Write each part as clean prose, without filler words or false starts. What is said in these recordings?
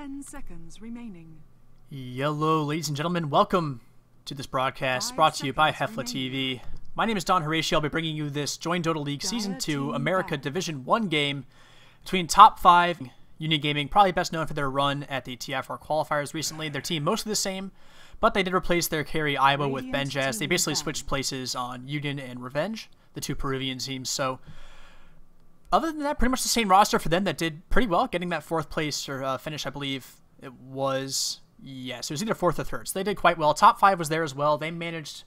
10 seconds remaining. Hello, ladies and gentlemen. Welcome to this broadcast brought to you by Heflatv. My name is Don Horatio. I'll be bringing you this joinDOTA League Season 2 America Division 1 game between Top5, Union Gaming, probably best known for their run at the TOP5 qualifiers recently. Their team mostly the same, but they did replace their carry Iowa with Benjaz. They basically switched places on Union and Revenge, the two Peruvian teams. So other than that, pretty much the same roster for them that did pretty well, getting that fourth place or finish, I believe it was. Yes, it was either fourth or third. So they did quite well. Top5 was there as well. They managed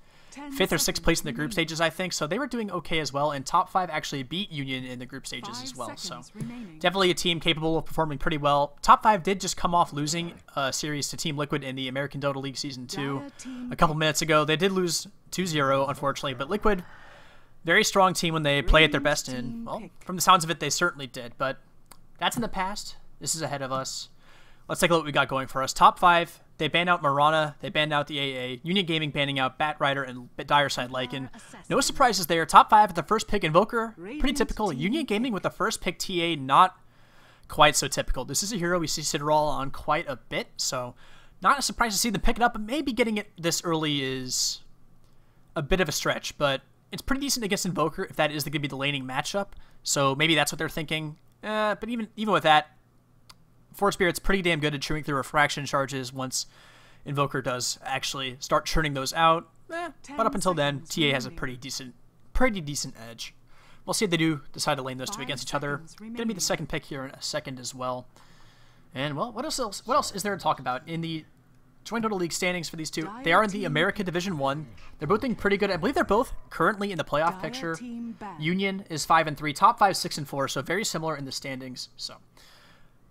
fifth or sixth place in the group stages, I think. So they were doing okay as well. And Top5 actually beat Union in the group stages as well. So definitely a team capable of performing pretty well. Top5 did just come off losing a series to Team Liquid in the American Dota League Season 2 a couple minutes ago. They did lose 2-0, unfortunately. But Liquid, very strong team when they play at their best. And, well, from the sounds of it, they certainly did. But that's in the past. This is ahead of us. Let's take a look at what we got going for us. Top5, they banned out Marana, they banned out the AA, Union Gaming banning out Batrider and Direside Lycan. No surprises there. Top5 at the first pick Invoker, pretty typical. Union Gaming with the first pick TA, not quite so typical. This is a hero we see Sidral on quite a bit, so not a surprise to see them pick it up, but maybe getting it this early is a bit of a stretch, but it's pretty decent against Invoker if that is going to be the laning matchup, so maybe that's what they're thinking. But even with that, Fort Spirit's pretty damn good at chewing through refraction charges once Invoker does actually start churning those out. But up until then, TA has a pretty decent edge. We'll see if they do decide to lane those two against each other. Gonna be the second pick here in a second as well. And well, what else is there to talk about in the joinDOTA League standings for these two? They are in the America Division 1. They're both doing pretty good. I believe they're both currently in the playoff picture. Union is 5-3, Top5 6-4, so very similar in the standings. So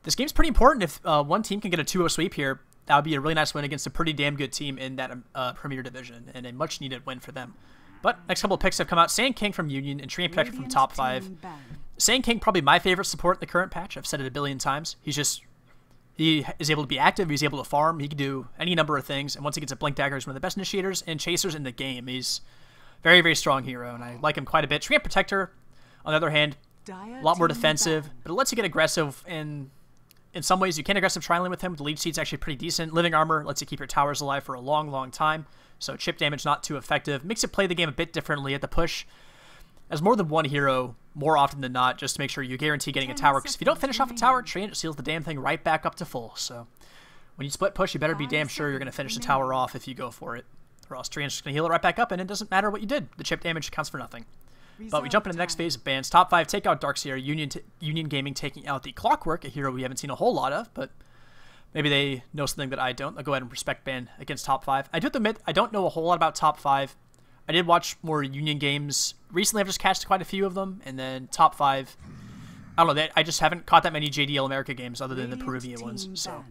this game's pretty important. If one team can get a 2-0 sweep here, that would be a really nice win against a pretty damn good team in that Premier Division, and a much-needed win for them. But next couple of picks have come out. Sand King from Union and Treant Protector from Top5. Sand King, probably my favorite support in the current patch. I've said it a billion times. He is able to be active. He's able to farm. He can do any number of things. And once he gets a Blink Dagger, he's one of the best initiators and chasers in the game. He's a very, very strong hero, and I like him quite a bit. Treant Protector, on the other hand, a lot more defensive, but it lets you get aggressive and in some ways, you can aggressive tri-lane with him. The lead seat's actually pretty decent. Living Armor lets you keep your towers alive for a long, long time. So chip damage not too effective. Makes it play the game a bit differently at the push as more than one hero more often than not, just to make sure you guarantee getting a tower. Because if you don't finish off a tower, Treant seals the damn thing right back up to full. So when you split push, you better be damn sure you're going to finish the tower off if you go for it. Or else Treant's just going to heal it right back up, and it doesn't matter what you did. The chip damage counts for nothing. But we jump into the next phase of bans. Top5 take out Darkseer. Union Gaming taking out the Clockwork, a hero we haven't seen a whole lot of, but maybe they know something that I don't. I'll go ahead and respect ban against Top5. I do admit I don't know a whole lot about Top5. I did watch more Union games. Recently, I've just catched quite a few of them, and then Top5, I don't know, I just haven't caught that many JDL America games other than the Peruvian ones, so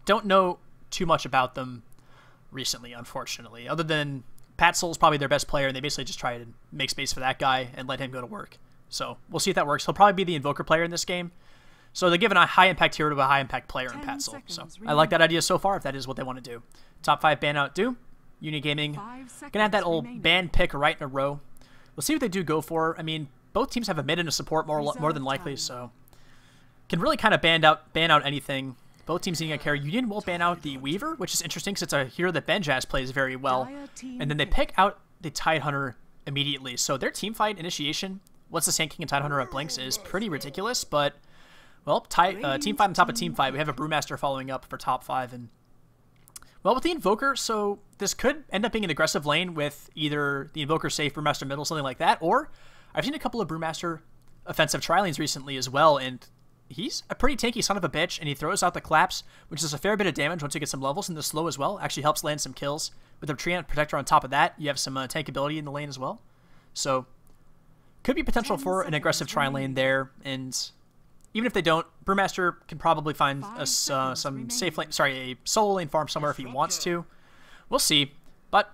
don't know too much about them recently, unfortunately, other than Patsol's probably their best player, and they basically just try to make space for that guy and let him go to work. So we'll see if that works. He'll probably be the Invoker player in this game. So they're giving a high-impact hero to a high-impact player in Patsol. So I like that idea so far, if that is what they want to do. Top5 ban out Doom. Union Gaming gonna have that old ban pick right in a row. We'll see what they do go for. I mean, both teams have a mid and a support more than likely, so can really kind of ban out anything. Both teams needing a carry. Union will ban out the Weaver, which is interesting because it's a hero that Benjaz plays very well. And then they pick out the Tidehunter immediately. So their team fight initiation, once the Sand King and Tidehunter have blinks, is pretty ridiculous. But, well, team fight on top of team fight. We have a Brewmaster following up for Top5. And, well, with the Invoker, so this could end up being an aggressive lane with either the Invoker safe, Brewmaster middle, something like that. Or I've seen a couple of Brewmaster offensive tri-lanes recently as well, and he's a pretty tanky son of a bitch, and he throws out the Collapse, which is a fair bit of damage once you get some levels, and the slow as well actually helps land some kills. With the Treant Protector on top of that, you have some tankability in the lane as well. So, could be potential for an aggressive tri-lane there, and even if they don't, Brewmaster can probably find some safe lane, a solo lane farm somewhere if he wants to. We'll see, but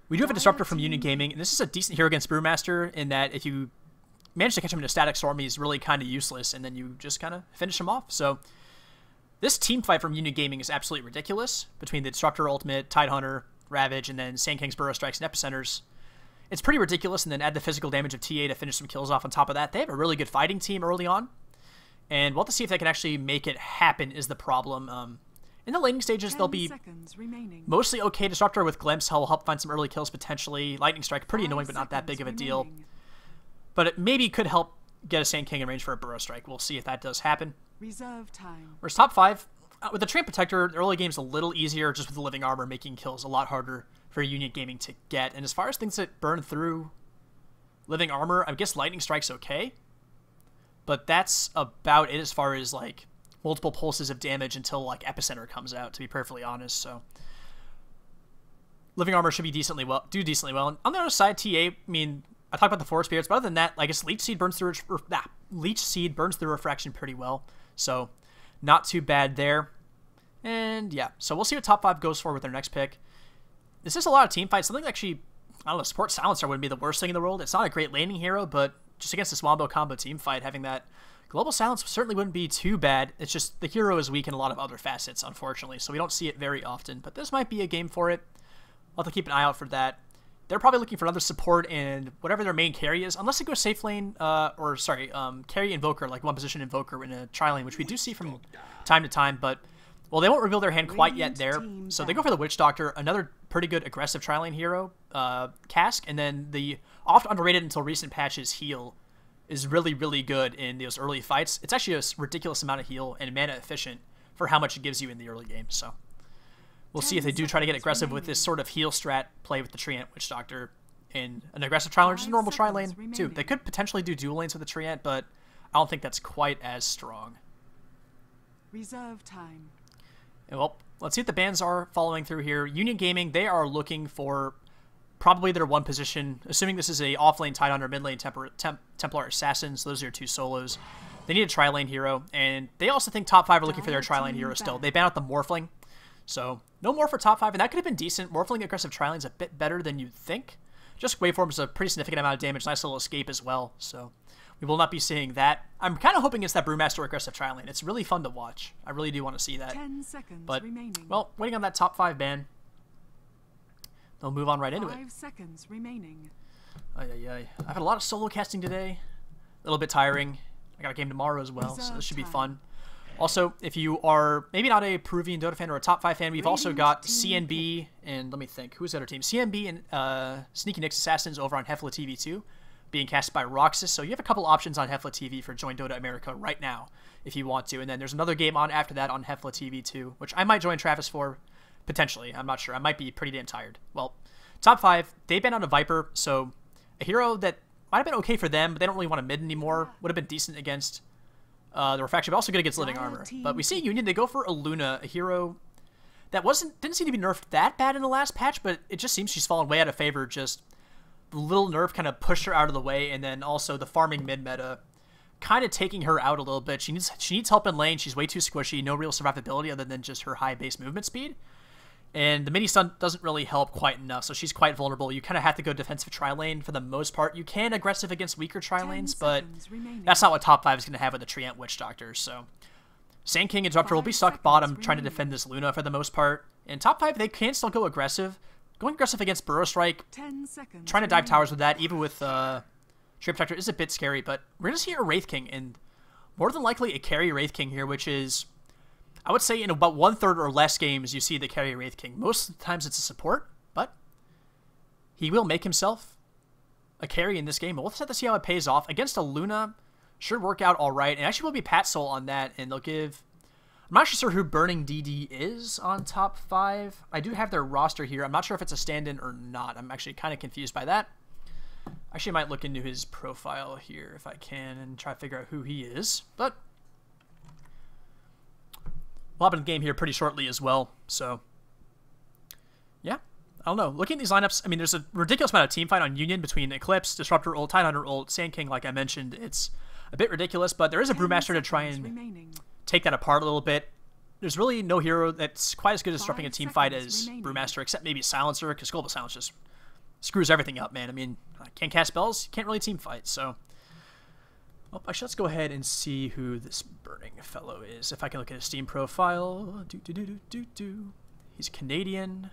we do have a Disruptor from Union Gaming, and this is a decent hero against Brewmaster in that if you manage to catch him in a static storm, he's really kind of useless, and then you just kind of finish him off. So this team fight from Union Gaming is absolutely ridiculous between the Disruptor Ultimate, Tidehunter, Ravage, and then Sand King's Burrow Strikes and Epicenters. It's pretty ridiculous, and then add the physical damage of TA to finish some kills off on top of that. They have a really good fighting team early on, And we'll have to see if they can actually make it happen is the problem. In the laning stages, they'll be mostly okay. Disruptor with Glimpse will help find some early kills potentially. Lightning Strike, pretty annoying, but not that big of a deal. But it maybe could help get a Sand King in range for a Burrow Strike. We'll see if that does happen. Reserve time. Whereas top 5, with the Treant Protector, the early game's a little easier just with the Living Armor, making kills a lot harder for Union Gaming to get. And as far as things that burn through Living Armor, I guess Lightning Strike's okay. But that's about it as far as, like, multiple pulses of damage until, like, Epicenter comes out, to be perfectly honest. So Living Armor should be do decently well. And on the other side, TA, I mean, I talked about the Forest Spirits, but other than that, I guess Leech Seed burns through Refraction pretty well. So not too bad there. And yeah, so we'll see what top 5 goes for with their next pick. This is a lot of team fights. Something actually, I don't know, Support Silencer wouldn't be the worst thing in the world. It's not a great laning hero, but just against this Wombo combo team fight, having that Global Silence certainly wouldn't be too bad. It's just the hero is weak in a lot of other facets, unfortunately, so we don't see it very often. But this might be a game for it. I'll have to keep an eye out for that. They're probably looking for another support and whatever their main carry is, unless they go safe lane, carry Invoker, like one position Invoker in a tri-lane, which we do see from time to time, but, well, they won't reveal their hand quite yet there, so they go for the Witch Doctor, another pretty good aggressive tri-lane hero, Cask, and then the oft underrated until recent patches heal is really, really good in those early fights. It's actually a ridiculous amount of heal and mana efficient for how much it gives you in the early game, so we'll see if they do try to get aggressive with this sort of heal strat play with the Treant Witch Doctor in an aggressive tri-lane or just a normal tri-lane, too. They could potentially do dual lanes with the Treant, but I don't think that's quite as strong. Reserve time. Well, let's see what the bans are following through here. Union Gaming, they are looking for probably their one position, assuming this is a off-lane Tidehunter, mid-lane Templar Assassin, so those are your 2 solos. They need a tri-lane hero, and they also think top 5 are looking for their tri-lane hero still. They ban out the Morphling, so no more for top 5, and that could have been decent. Morphling aggressive tri-lane's a bit better than you'd think. Just Waveform is a pretty significant amount of damage, nice little escape as well, so we will not be seeing that. I'm kind of hoping it's that Brewmaster aggressive tri-lane. It's really fun to watch. I really do want to see that. 10 seconds but, remaining. Well, waiting on that top 5 ban. They'll move on right into it. 5 seconds remaining. I've had a lot of solo casting today. A little bit tiring. I got a game tomorrow as well, so this should be fun. Also, if you are maybe not a Peruvian Dota fan or a top 5 fan, we've also got CNB and, let me think, who's the other team? CNB and Sneaky Nyx Assassins over on Heflatv 2 being cast by Roxas. So you have a couple options on Heflatv for joinDOTA America right now if you want to. And then there's another game on after that on Heflatv 2, which I might join Travis for. Potentially, I'm not sure. I might be pretty damn tired. Well, top 5, they banned out a Viper, so a hero that might have been okay for them, but they don't really want a mid anymore. Would have been decent against the Refraction, but also good against Living Armor. But we see Union, they go for a Luna, a hero that didn't seem to be nerfed that bad in the last patch, but it just seems she's fallen way out of favor. Just the little nerf kind of pushed her out of the way, and then also the farming mid meta kind of taking her out a little bit. She needs help in lane. She's way too squishy, no real survivability other than just her high base movement speed. And the mini-stun doesn't really help quite enough, so she's quite vulnerable. You kind of have to go defensive tri-lane for the most part. You can aggressive against weaker tri-lanes, but that's not what top 5 is going to have with the Treant Witch Doctor. So Sand King and Disruptor will be stuck bottom trying to defend this Luna for the most part. And top 5, they can still go aggressive. Going aggressive against Burrow Strike, trying to dive towers with that, even with Treant Protector, is a bit scary. But we're going to see a Wraith King, and more than likely a carry Wraith King here, which is, I would say in about 1/3 or less games you see the carry Wraith King. Most of the times it's a support, but he will make himself a carry in this game. We'll just have to see how it pays off. Against a Luna, should work out all right. And actually will be Pat Soul on that, and they'll give... I'm not sure who Burning DD is on top 5. I do have their roster here. I'm not sure if it's a stand-in or not. I'm actually kind of confused by that. Actually, I might look into his profile here if I can and try to figure out who he is, but... we'll hop in the game here pretty shortly as well, so yeah, I don't know. Looking at these lineups, I mean, there's a ridiculous amount of team fight on Union between Eclipse, Disruptor ult, Tidehunter ult, Sand King, like I mentioned. It's a bit ridiculous, but there is a Brewmaster to try and take that apart a little bit. There's really no hero that's quite as good at disrupting a team fight as Brewmaster, except maybe Silencer, because Global Silence just screws everything up, man. I mean, can't cast spells, can't really team fight, so... well, actually, let's go ahead and see who this Burning fellow is. If I can look at his Steam profile. He's Canadian.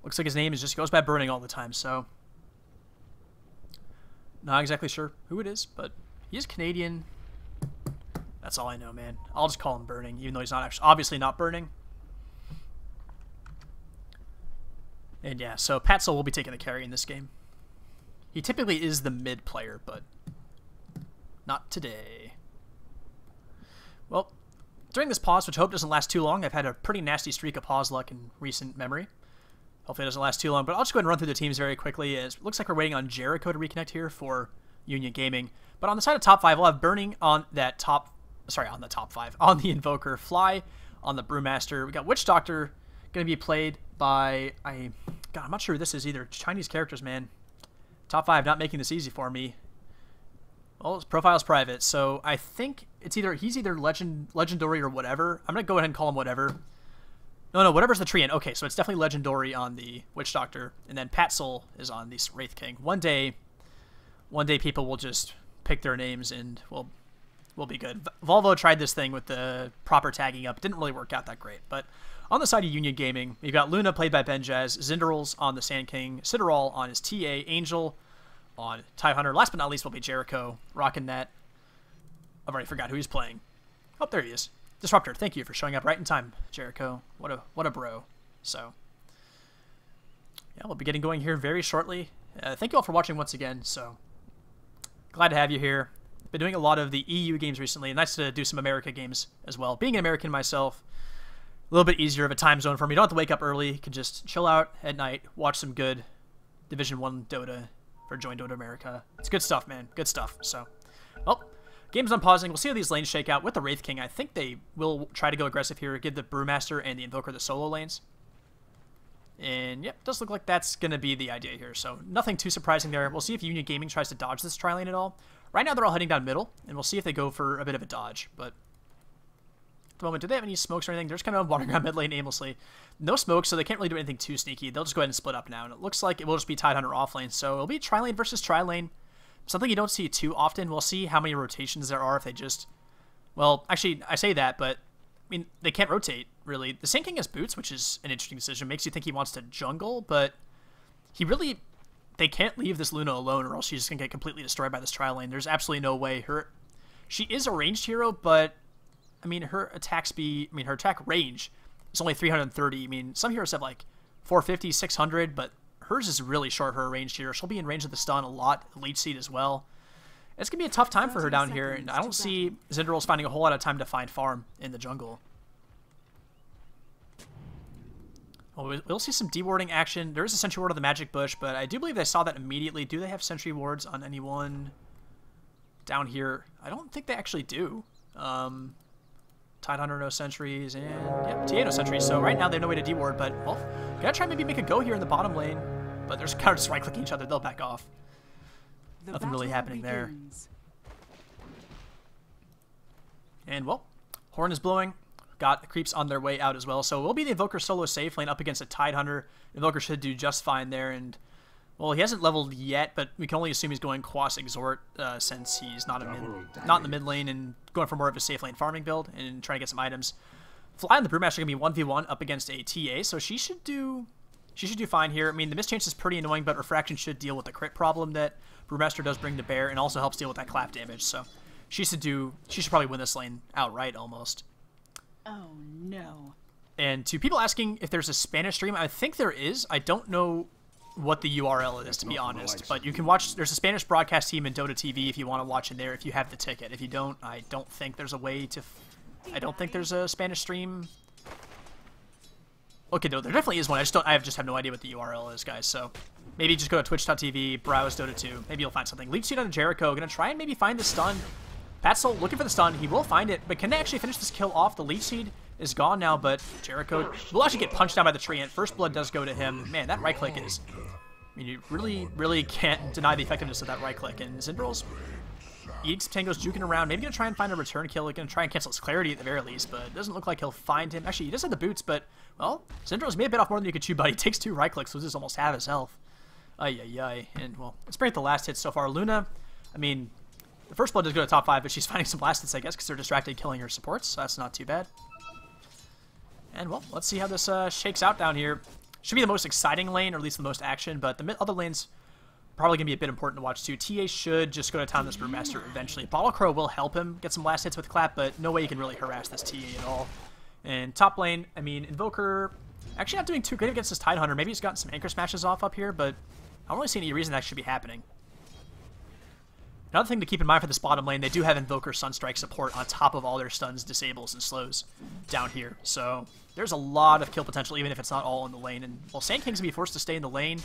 Looks like his name goes by Burning all the time, so... not exactly sure who it is, but He's Canadian. That's all I know, man. I'll just call him Burning, even though he's not actually, obviously not Burning. And yeah, so Patzel will be taking the carry in this game. He typically is the mid player, but not today. Well, during this pause, which I hope doesn't last too long, I've had a pretty nasty streak of pause luck in recent memory. Hopefully it doesn't last too long, but I'll just go ahead and run through the teams very quickly. It looks like we're waiting on Jericho to reconnect here for Union Gaming. But on the side of top 5, we'll have Burning on that top... Sorry, on the top 5. On the Invoker, Fly on the Brewmaster. We got Witch Doctor going to be played by... God, I'm not sure who this is either. Chinese characters, man. Top 5 not making this easy for me. Well, his profile's private, so I think it's either... He's either Legendary or whatever. I'm going to go ahead and call him whatever. No, whatever's the Treant. Okay, so it's definitely Legendary on the Witch Doctor, and then Patzel is on the Wraith King. One day people will just pick their names and we'll be good. Volvo tried this thing with the proper tagging up. It didn't really work out that great. But on the side of Union Gaming, we've got Luna played by Benjaz, Zinderals on the Sand King, Cideral on his TA, Angel on TIE Hunter. Last but not least will be Jericho rocking that. I've already forgot who he's playing. Oh, there he is. Disruptor, thank you for showing up right in time, Jericho. What a bro. So, yeah, we'll be getting going here very shortly. Thank you all for watching once again. So, glad to have you here. Been doing a lot of the EU games recently. Nice to do some America games as well. Being an American myself, a little bit easier of a time zone for me. You don't have to wake up early. You can just chill out at night, watch some good Division 1 Dota for joinDOTA America. It's good stuff, man. Good stuff. So, well, game's unpausing. We'll see how these lanes shake out with the Wraith King. I think they will try to go aggressive here, give the Brewmaster and the Invoker the solo lanes. And, yep, does look like that's going to be the idea here. So, nothing too surprising there. We'll see if Union Gaming tries to dodge this tri-lane at all. Right now, they're all heading down middle, and we'll see if they go for a bit of a dodge. But at the moment, do they have any smokes or anything? They're just kind of wandering around mid lane aimlessly. No smokes, so they can't really do anything too sneaky. They'll just go ahead and split up now. And it looks like it will just be Tide Hunter off lane. So, it'll be tri-lane versus tri-lane. Something you don't see too often. We'll see how many rotations there are if they just... Well, actually, I say that, but... I mean, they can't rotate, really. The Sand King has boots, which is an interesting decision. Makes you think he wants to jungle, but... He really... They can't leave this Luna alone, or else she's just going to get completely destroyed by this trial lane. There's absolutely no way. She is a ranged hero, but... I mean, her attack speed... I mean, her attack range is only 330. I mean, some heroes have, like, 450, 600, but... Hers is really short for a ranged hero. She'll be in range of the stun a lot, leech seed as well. It's going to be a tough time for her down here, and I don't see Zinderals finding a whole lot of time to find farm in the jungle. Well, we'll see some dewarding action. There is a sentry ward on the magic bush, but I do believe they saw that immediately. Do they have sentry wards on anyone down here? I don't think they actually do. Tide Hunter, no sentries, and yep, TA no sentries. So right now they have no way to deward, but well, gotta try and maybe make a go here in the bottom lane. But they're kind of just right-clicking each other. They'll back off. Nothing really happening there. And well, Horn is blowing. Got creeps on their way out as well. So it will be the Invoker solo safe lane up against a Tide Hunter. Invoker should do just fine there. And well, he hasn't leveled yet, but we can only assume he's going Quas Exhort since he's not in the mid lane and going for more of a safe lane farming build and trying to get some items. Fly and the Brewmaster are going to be 1v1 up against a TA, so she should do fine here. I mean, the mischance is pretty annoying, but Refraction should deal with the crit problem that Brewmaster does bring to bear and also helps deal with that clap damage. So she should probably win this lane outright almost. Oh no. And to people asking if there's a Spanish stream, I think there is. I don't know what the URL is, to be honest, but you can watch. There's a Spanish broadcast team in Dota TV if you want to watch in there, if you have the ticket. If you don't, I don't think there's a way to... I don't think there's a Spanish stream. Okay, no, there definitely is one. I just have no idea what the URL is, guys. So maybe just go to twitch.tv, browse Dota 2. Maybe you'll find something. Leech seed on Jericho. Gonna try and maybe find the stun. Patzel looking for the stun. He will find it, but can they actually finish this kill off? The leech seed is gone now, but Jericho will actually get punched down by the Treant. First blood does go to him. Man, that right click is... I mean, you really can't deny the effectiveness of that right click. And Zinderals, Eats Tango's juking around. Maybe gonna try and find a return kill. Gonna try and cancel his clarity at the very least, but it doesn't look like he'll find him. Actually, he does have the boots, but well, Zinderals may have bit off more than you could chew, but he takes 2 right clicks, loses almost half his health. Ay. And well, let's bring it the last hit so far. Luna, I mean, the first blood does go to top 5, but she's finding some blast hits, I guess, because they're distracted killing her supports, so that's not too bad. And well, let's see how this shakes out down here. Should be the most exciting lane, or at least the most action, but the other lanes probably going to be a bit important to watch too. TA should just go to town this Brewmaster eventually. Bottle Crow will help him get some last hits with Clap, but no way you can really harass this TA at all. And top lane, I mean, Invoker actually not doing too great against this Tidehunter. Maybe he's gotten some anchor smashes off up here, but I don't really see any reason that should be happening. Another thing to keep in mind for this bottom lane, they do have Invoker Sunstrike support on top of all their stuns, disables, and slows down here. So there's a lot of kill potential, even if it's not all in the lane. And well, Sand King's going to be forced to stay in the lane,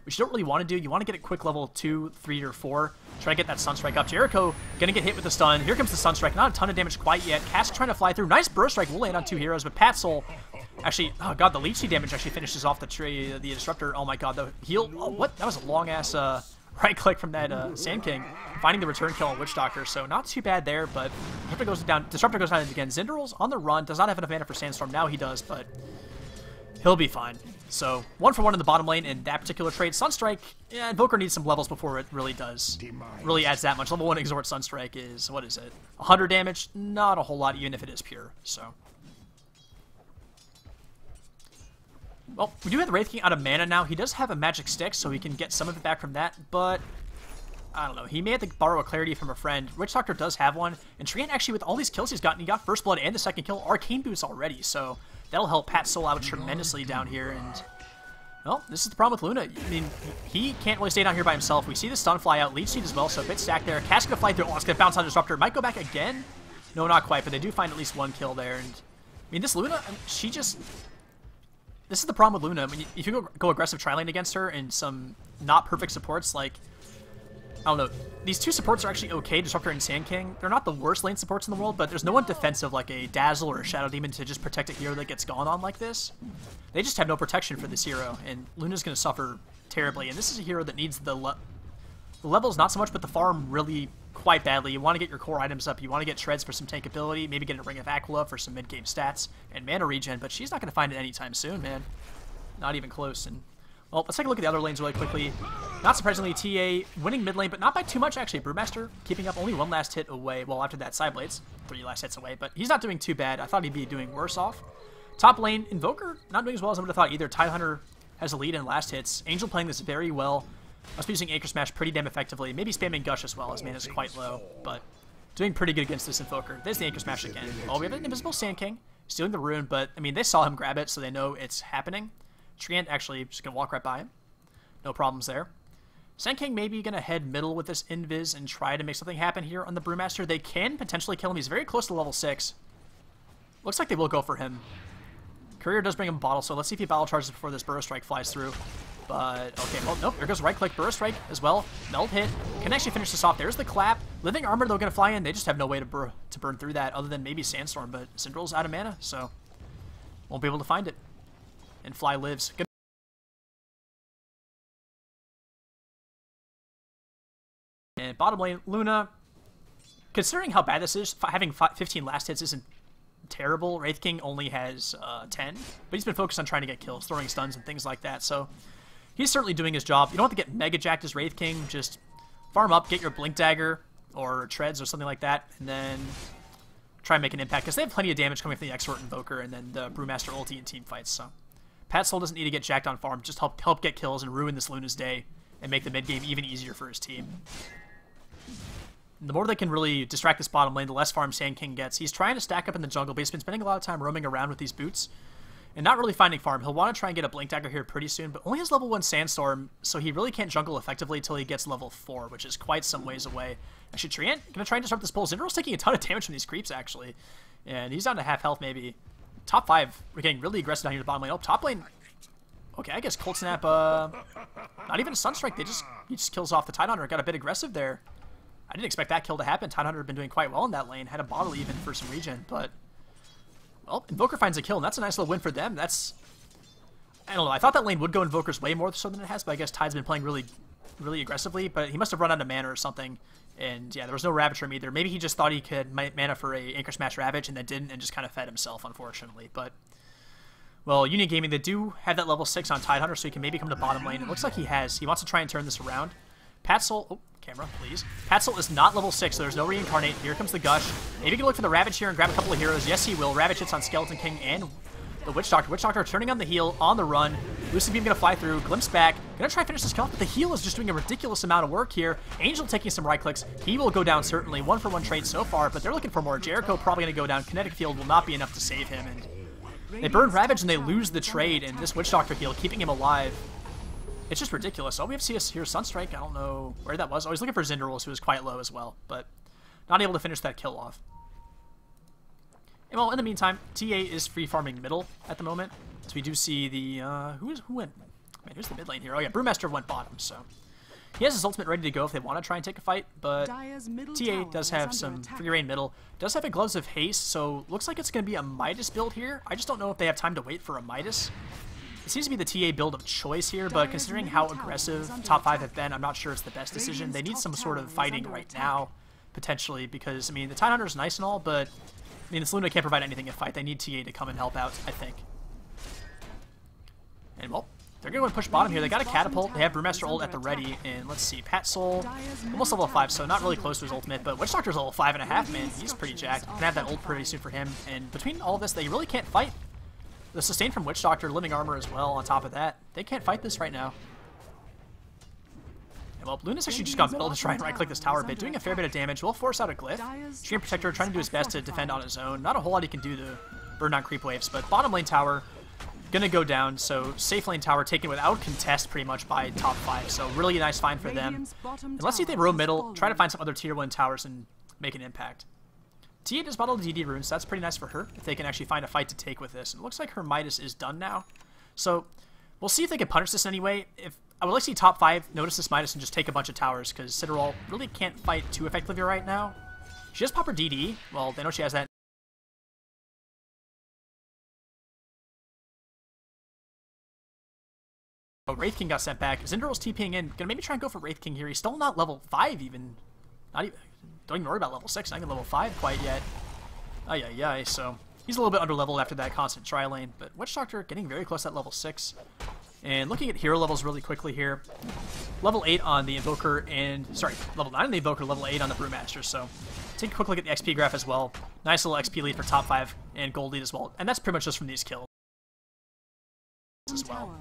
which you don't really want to do. You want to get it quick level 2, 3, or 4. Try to get that Sunstrike up. Jericho going to get hit with the stun. Here comes the Sunstrike. Not a ton of damage quite yet. Cask trying to fly through. Nice Burst Strike. Will land on 2 heroes, but Patsoul actually, oh god, the leech seed damage actually finishes off the tree, the Disruptor. Oh my god, the heal. Oh, what? That was a long-ass right click from that Sand King, finding the return kill on Witch Doctor. So not too bad there, but Disruptor goes down again. Zindral's on the run. Does not have enough mana for Sandstorm. Now he does, but he'll be fine. So 1 for 1 in the bottom lane in that particular trade. Sunstrike, yeah, Invoker needs some levels before it really adds that much. Level 1 Exort Sunstrike is, what is it? 100 damage? Not a whole lot, even if it is pure. So. Well, we do have the Wraith King out of mana now. He does have a magic stick, so he can get some of it back from that, but I don't know. He may have to borrow a clarity from a friend. Witch Doctor does have one, and Treant actually, with all these kills he's gotten, he got First Blood and the second kill, Arcane Boots already, so that'll help Patsoul out tremendously down here, and well, this is the problem with Luna. I mean, he can't really stay down here by himself. We see the stun fly out, Leech Seed as well, so a bit stacked there. Cask gonna fly through, oh, it's gonna bounce on Disruptor. Might go back again? No, not quite, but they do find at least 1 kill there, and I mean, this Luna, she just... This is the problem with Luna. I mean, if you go aggressive tri-lane against her and some not perfect supports, like, I don't know, these 2 supports are actually okay, Disruptor and Sand King. They're not the worst lane supports in the world, but there's no one defensive like a Dazzle or a Shadow Demon to just protect a hero that gets gone on like this. They just have no protection for this hero, and Luna's going to suffer terribly. And this is a hero that needs the levels, not so much, but the farm really quite badly. You want to get your core items up. You want to get Shreds for some tankability, maybe get a Ring of Aquila for some mid-game stats and mana regen, but she's not going to find it anytime soon, man. Not even close. And well, let's take a look at the other lanes really quickly. Not surprisingly, TA winning mid lane, but not by too much, actually. Brewmaster keeping up only 1 last hit away. Well, after that, Sideblades, 3 last hits away, but he's not doing too bad. I thought he'd be doing worse off. Top lane, Invoker, not doing as well as I would have thought either. Tidehunter has a lead in last hits. Angel playing this very well. Must be using Anchor Smash pretty damn effectively. Maybe spamming Gush as well, his mana is quite low, but doing pretty good against this Invoker. There's the Anchor Smash again. Oh, we have an Invisible Sand King stealing the rune, but I mean, they saw him grab it, so they know it's happening. Treant actually just gonna walk right by him. No problems there. Sand King maybe gonna head middle with this Invis and try to make something happen here on the Brewmaster. They can potentially kill him. He's very close to level 6. Looks like they will go for him. Courier does bring him a bottle, so let's see if he battle charges before this Burrow Strike flies through. But, okay, well, nope, there goes right-click Burrow Strike as well. Meld hit. Can actually finish this off. There's the clap. Living Armor, though, going to fly in. They just have no way to burn through that other than maybe Sandstorm, but Syndral's out of mana, so won't be able to find it. And Fly lives. Good. And bottom lane, Luna, considering how bad this is, having 15 last hits isn't terrible. Wraith King only has 10, but he's been focused on trying to get kills, throwing stuns and things like that, so he's certainly doing his job. You don't have to get mega jacked as Wraith King, just farm up, get your Blink Dagger or Treads or something like that, and then try and make an impact, because they have plenty of damage coming from the Exort Invoker and then the Brewmaster ulti in team fights, so Patsoul doesn't need to get jacked on farm, just help get kills and ruin this Luna's day and make the mid game even easier for his team. The more they can really distract this bottom lane, the less farm Sand King gets. He's trying to stack up in the jungle, but he's been spending a lot of time roaming around with these boots and not really finding farm. He'll want to try and get a Blink Dagger here pretty soon, but only has level 1 Sandstorm, so he really can't jungle effectively until he gets level 4, which is quite some ways away. Actually, Treant gonna try and disrupt this pull. Zindral's taking a ton of damage from these creeps, actually, and he's down to half health maybe. Top 5, we're getting really aggressive down here to the bottom lane. Oh, top lane. Okay, I guess Cold Snap, not even a Sunstrike. He just kills off the Tidehunter. Got a bit aggressive there. I didn't expect that kill to happen. Tidehunter had been doing quite well in that lane. Had a bottle even for some regen, but well, Invoker finds a kill, and that's a nice little win for them. That's, I don't know. I thought that lane would go Invoker's way more so than it has, but I guess Tide's been playing really, really aggressively. But he must have run out of mana or something. And yeah, there was no Ravage from either. Maybe he just thought he could mana for a Anchor Smash Ravage and then didn't, and just kind of fed himself, unfortunately. But well, Union Gaming, they do have that level 6 on Tidehunter, so he can maybe come to bottom lane. It looks like he has. He wants to try and turn this around. Patsoul, oh, camera, please. Patsoul is not level 6, so there's no Reincarnate. Here comes the Gush. Maybe he can look for the Ravage here and grab a couple of heroes. Yes, he will. Ravage hits on Skeleton King and the Witch Doctor. Witch Doctor turning on the heel, on the run. Lucid Beam gonna fly through, glimpse back, gonna try and finish this kill off, but the heal is just doing a ridiculous amount of work here. Angel taking some right clicks. He will go down certainly. 1-for-1 trade so far, but they're looking for more. Jericho probably gonna go down. Kinetic Field will not be enough to save him, and they burn Ravage and they lose the trade, and this Witch Doctor heal keeping him alive. It's just ridiculous. All we have to see is here Sunstrike. I don't know where that was. I was looking for Zinderals, who was quite low as well, but not able to finish that kill off. And well, in the meantime, TA is free farming middle at the moment. So we do see the, who went? Man, who's the mid lane here? Oh yeah, Brewmaster went bottom, so he has his ultimate ready to go if they want to try and take a fight, but TA does have some free reign middle, does have a Gloves of Haste, so looks like it's going to be a Midas build here. I just don't know if they have time to wait for a Midas. It seems to be the TA build of choice here, but considering how aggressive top 5 have been, I'm not sure it's the best decision. They need some sort of fighting right now, potentially, because, I mean, the Tidehunter is nice and all, but, I mean, this Luna can't provide anything in fight. They need TA to come and help out, I think. And, well, they're going to push bottom here. They got a Catapult. They have Brewmaster ult at the ready. And let's see, Pat Soul, almost level 5, so not really close to his ultimate. But Witch Doctor's level 5.5, man. He's pretty jacked. Can have that ult pretty soon for him. And between all of this, they really can't fight. The sustain from Witch Doctor, living armor as well on top of that. They can't fight this right now. And, well, Luna's actually just gone middle to try and right-click this tower a bit, doing a fair bit of damage. Will force out a Glyph. Stream Protector trying to do his best to defend on his own. Not a whole lot he can do to burn down creep waves, but bottom lane tower gonna go down, so safe lane tower taken without contest pretty much by top 5, so really nice find for them. And let's see if they roam middle, try to find some other tier 1 towers and make an impact. TA does bottle the DD runes, so that's pretty nice for her, if they can actually find a fight to take with this. And it looks like her Midas is done now, so we'll see if they can punish this in any way. I would like to see top 5 notice this Midas and just take a bunch of towers, because Citadel really can't fight too effectively right now. She does pop her DD, well, they know she has that. Oh, Wraith King got sent back. Zinderal's TPing in. Gonna maybe try and go for Wraith King here. He's still not level 5 even. Not even. Don't even worry about level 6. Not even level 5 quite yet. Ay. So he's a little bit under leveled after that constant tri lane. But Witch Doctor getting very close at level 6. And looking at hero levels really quickly here. Level 8 on the Invoker and... Sorry, level 9 on the Invoker, level 8 on the Brewmaster. So take a quick look at the XP graph as well. Nice little XP lead for top 5 and gold lead as well. And that's pretty much just from these kills as well.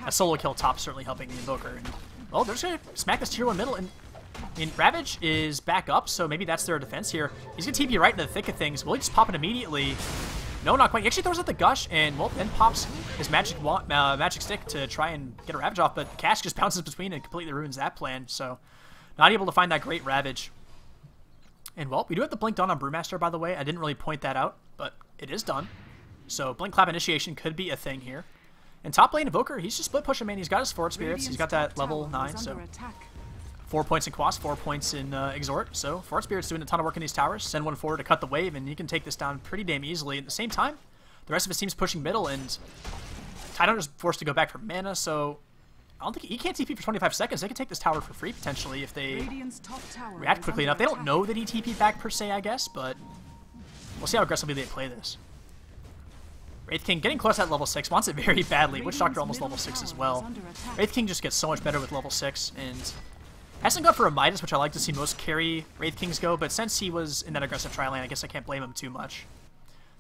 A solo kill top certainly helping the Invoker. And, well, they're just going to smack this tier 1 middle. And I mean, Ravage is back up, so maybe that's their defense here. He's going to TP right into the thick of things. Will he just pop it immediately? No, not quite. He actually throws out the Gush, and, well, then pops his magic stick to try and get a Ravage off, but Cash just bounces between and completely ruins that plan, so not able to find that great Ravage. And, well, we do have the Blink done on Brewmaster, by the way. I didn't really point that out, but it is done. So Blink Clap initiation could be a thing here. And top lane Invoker, he's just split pushing, man. He's got his Forward Spirits. He's got that level 9, so 4 points in Quas, 4 points in Exhort. So Forward Spirits doing a ton of work in these towers. Send one forward to cut the wave, and you can take this down pretty damn easily. At the same time, the rest of his team's pushing middle, and Tidehunter's forced to go back for mana, so I don't think he can't TP for 25 seconds. They can take this tower for free, potentially, if they react quickly enough. They don't know that he TP'd back, per se, I guess, but we'll see how aggressively they play this. Wraith King getting close at level 6, wants it very badly. Witch Doctor almost level 6 as well. Wraith King just gets so much better with level 6, and hasn't gone for a Midas, which I like to see most carry Wraith Kings go, but since he was in that aggressive tri-lane, I guess I can't blame him too much.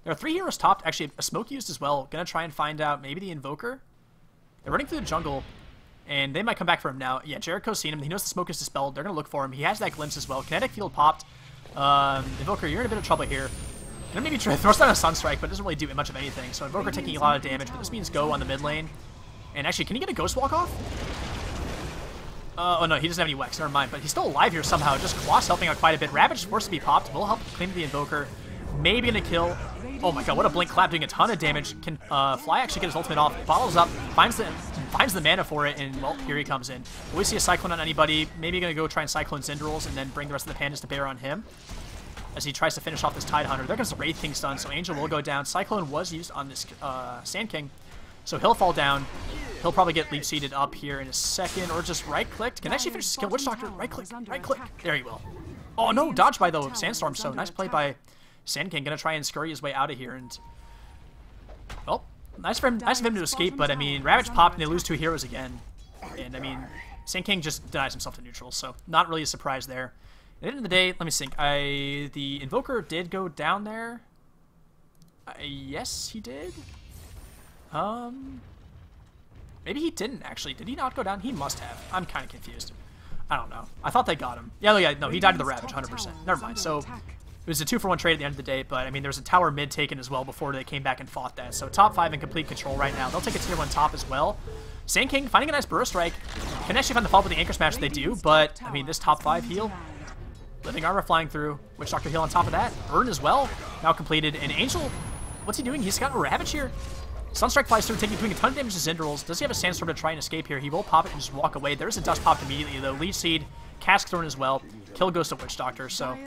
There are 3 heroes topped, actually a smoke used as well. Gonna try and find out maybe the Invoker. They're running through the jungle, and they might come back for him now. Yeah, Jericho's seen him. He knows the smoke is dispelled. They're gonna look for him. He has that glimpse as well. Kinetic Field popped. Invoker, you're in a bit of trouble here. Gonna maybe try to throw down a Sunstrike, but it doesn't really do much of anything. So Invoker taking a lot of damage, but this means go on the mid lane. And actually, can he get a Ghost Walk off? Oh no, he doesn't have any Wex, never mind. But he's still alive here somehow. Just Quas helping out quite a bit. Ravage is forced to be popped. Will help claim the Invoker. Maybe gonna kill. Oh my god, what a Blink Clap doing a ton of damage. Can Fly actually get his ultimate off? Bottles up, finds the mana for it, and well, here he comes in. Will we see a Cyclone on anybody? Maybe gonna go try and Cyclone Zinderals and then bring the rest of the Pandas to bear on him as he tries to finish off this Tidehunter. There goes the Wraith King stun, so Angel will go down. Cyclone was used on this Sand King, so he'll fall down. He'll probably get leap seated up here in a second, or just right-clicked. Can actually finish this kill. Witch Doctor, right-click, right-click. There you will. Oh no, dodged by the Sandstorm, so nice play by Sand King. Gonna try and scurry his way out of here, and well, nice of him to escape, but I mean, Ravage popped and they lose 2 heroes again. And I mean, Sand King just denies himself to neutral, so not really a surprise there. At the end of the day, let me think. The Invoker did go down there. Yes, he did. Maybe he didn't, actually. Did he not go down? He must have. I'm kind of confused. I don't know. I thought they got him. Yeah, no, he died to the Ravage, 100%. Never mind. So, it was a 2-for-1 trade at the end of the day, but, I mean, there was a tower mid taken as well before they came back and fought that. So, top 5 in complete control right now. They'll take a tier 1 top as well. Sand King finding a nice burst strike. Can actually find the follow with the anchor smash they do, but, I mean, this top 5 heal. Living Armor flying through. Witch Doctor heal on top of that. Burn as well. Now completed. And Angel, what's he doing? He's got a Ravage here. Sunstrike flies through, doing a ton of damage to Zyndrals. Does he have a Sandstorm to try and escape here? He will pop it and just walk away. There's a Dust popped immediately, though. Leech Seed, Cask Thorn as well. Kill goes to Witch Doctor, so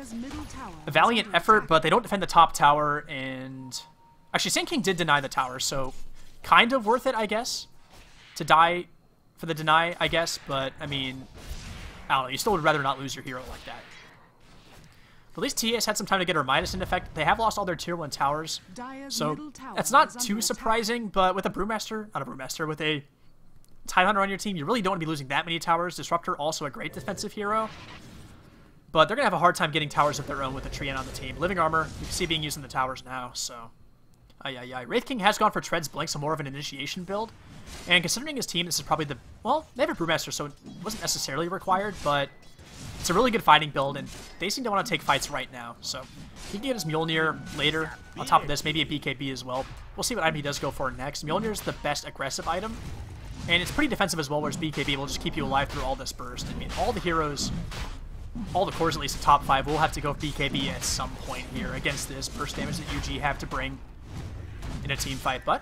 a valiant effort, but they don't defend the top tower, and actually Sand King did deny the tower, so kind of worth it, I guess, to die for the deny, I guess, but, I mean, I don't know, you still would rather not lose your hero like that. But at least TS had some time to get her Midas into effect. They have lost all their tier 1 towers, so that's not too surprising, but with a Brewmaster, not a Brewmaster, with a Tidehunter on your team, you really don't want to be losing that many towers. Disruptor, also a great defensive hero, but they're going to have a hard time getting towers of their own with a Treant on the team. Living Armor, you can see being used in the towers now, so... Wraith King has gone for Treads Blink, so more of an initiation build. And considering his team, this is probably the... Well, they have a Brewmaster, so it wasn't necessarily required, but it's a really good fighting build, and they seem to want to take fights right now. So he can get his Mjolnir later. On top of this, maybe a BKB as well. We'll see what item he does go for next. Mjolnir is the best aggressive item, and it's pretty defensive as well, whereas BKB will just keep you alive through all this burst. I mean, all the heroes... All the cores, at least the top 5, will have to go BKB at some point here against this burst damage that UG have to bring in a team fight. But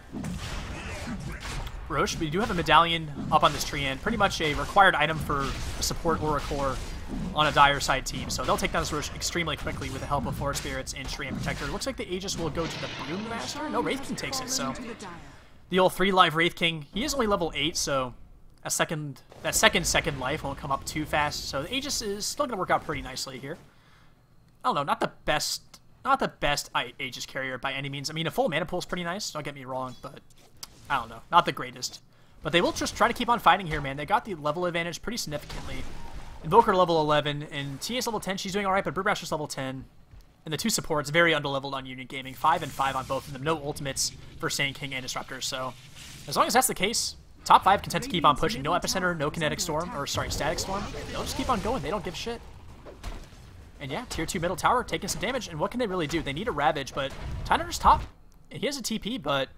Roche, we do have a medallion up on this Treant, pretty much a required item for a support or a core on a dire side team. So they'll take down this Roche extremely quickly with the help of Forest Spirits and Treant Protector. It looks like the Aegis will go to the Brewmaster. No, Wraith King takes it, so the old 3 life Wraith King. He is only level 8, so that second life won't come up too fast, so the Aegis is still going to work out pretty nicely here. I don't know, not the best Aegis carrier by any means. I mean, a full mana pool is pretty nice, don't get me wrong, but I don't know, not the greatest. But they will just try to keep on fighting here, man. They got the level advantage pretty significantly. Invoker level 11, and TS level 10, she's doing alright, but Brewmaster's level 10. And the 2 supports, very underleveled on Union Gaming, 5 and 5 on both of them. No ultimates for Sand King and Disruptor, so as long as that's the case, top 5 content to keep on pushing. No Epicenter, no Kinetic Storm, or sorry, Static Storm. They'll just keep on going. They don't give shit. And yeah, tier 2 middle tower taking some damage. And what can they really do? They need a Ravage, but Tidehunter's top. And he has a TP, but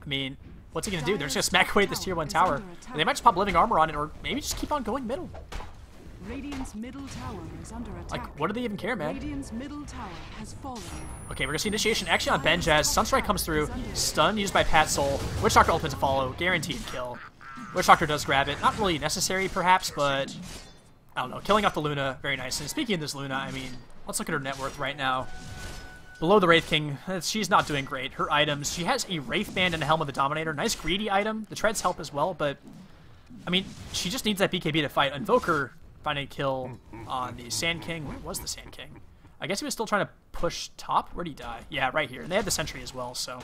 I mean, what's he gonna do? They're just gonna smack away at this tier 1 tower. And they might just pop Living Armor on it, or maybe just keep on going middle. Radiant's middle tower is under attack. Like, what do they even care, man? Radiant's middle tower has fallen. Okay, we're gonna see initiation actually on Benj as Sunstrike comes through. Stun used by Pat Soul. Witch Doctor ultimate to follow. Guaranteed kill. Witch Doctor does grab it. Not really necessary, perhaps, but I don't know. Killing off the Luna, very nice. And speaking of this Luna, I mean, let's look at her net worth right now. Below the Wraith King, she's not doing great. Her items, she has a Wraith Band and a Helm of the Dominator. Nice greedy item. The Treads help as well, but I mean, she just needs that BKB to fight. Invoker finding a kill on the Sand King. Where was the Sand King? I guess he was still trying to push top. Where'd he die? Yeah, right here. And they had the Sentry as well, so.